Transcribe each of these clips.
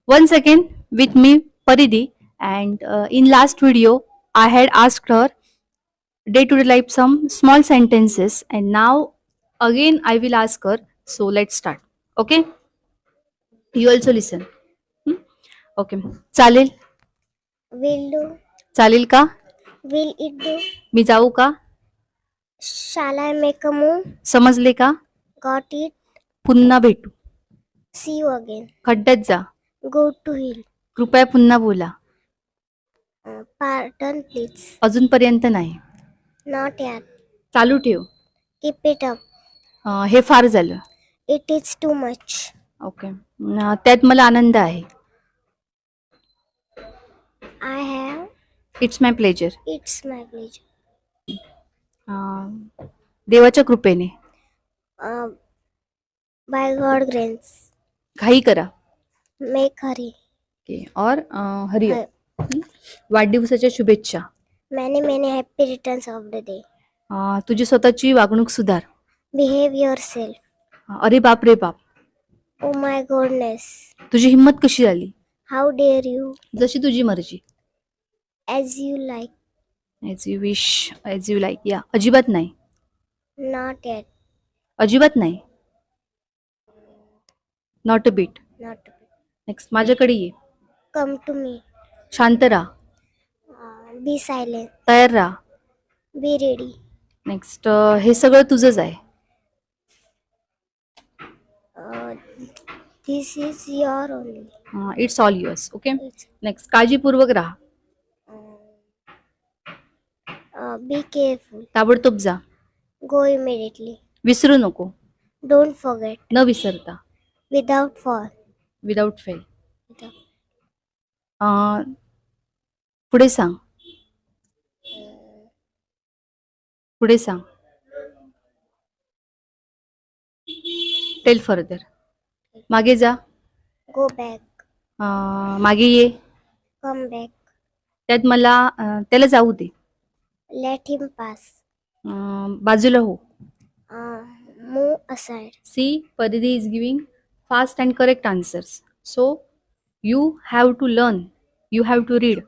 Once again with me Paridhi, and in last video I had asked her day to day life some small sentences, and now again I will ask her. So let's start. Okay, you also listen. Hmm? Okay, चालेल. Will do. चालेल का? Will it do? मी जाऊ का? Shall I make a move? समजले का? Got it? पुन्हा भेटू. See you again. खड्ड्यात जा. Go to hill. कृपया पुन्हा बोला. Pardon, please. अजूनपर्यंत नाही. Not yet. चालू ठेव. Keep it up. हे फार झालं. It is too much. Okay, त्यात मला आनंद आहे. I have. It's my pleasure. It's my pleasure. देवाच्या कृपेने. By God grace. घाई करा. Make hurry. और हरी. वाढदिवसाच्या शुभेच्छा. Many happy returns of the day. तुझी स्वतःची वागणूक सुधार. Behave yourself. अरे बाप रे बाप. Oh my goodness. तुझी हिंमत कशी झाली? How dare you? जशी तुझी मर्जी. As you like. As you wish, as you like. या अजिबात नाही. Not yet. अजिबात नाही. Not a bit. Not. Next, माझ्याकडे ये. Come to me. शांत राहा. Be silent. तयार राहा. Be ready. नेक्स्ट, हे सगळं तुझंच आहे. This is your only. It's all yours. Okay. It's, next, काळजीपूर्वक राहा. be careful. ताबडतोब जा. Go immediately. विसरू नको. Don't forget. न विसरता. Without fault. Without fail. Without. पुढे सांग. पुढे सांग. Tell further. मागे जा. Go back. मागे ये. Come back. त्यात मला त्याला जाऊ दे. Let him pass. बाजूला हो. Move aside. See, Paridhi is giving fast and correct answers. So you have to learn. You have to read.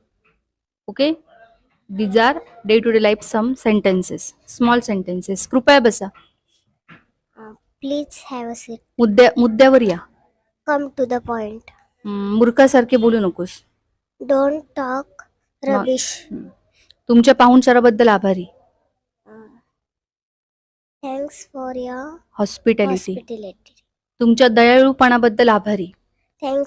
Okay. These are day to day life some sentences, small sentences. कृपया बसा. Please have a seat. मुद्द्यावर या. Come to the point. मूर्खासारखे बोलू नकोस. Don't talk rubbish. तुमच्या पाहुणचाराबद्दल आभारी. Thanks for your hospitality. hospitality. तुमच्या दयाळूपणाबद्दल आभारी. Thanks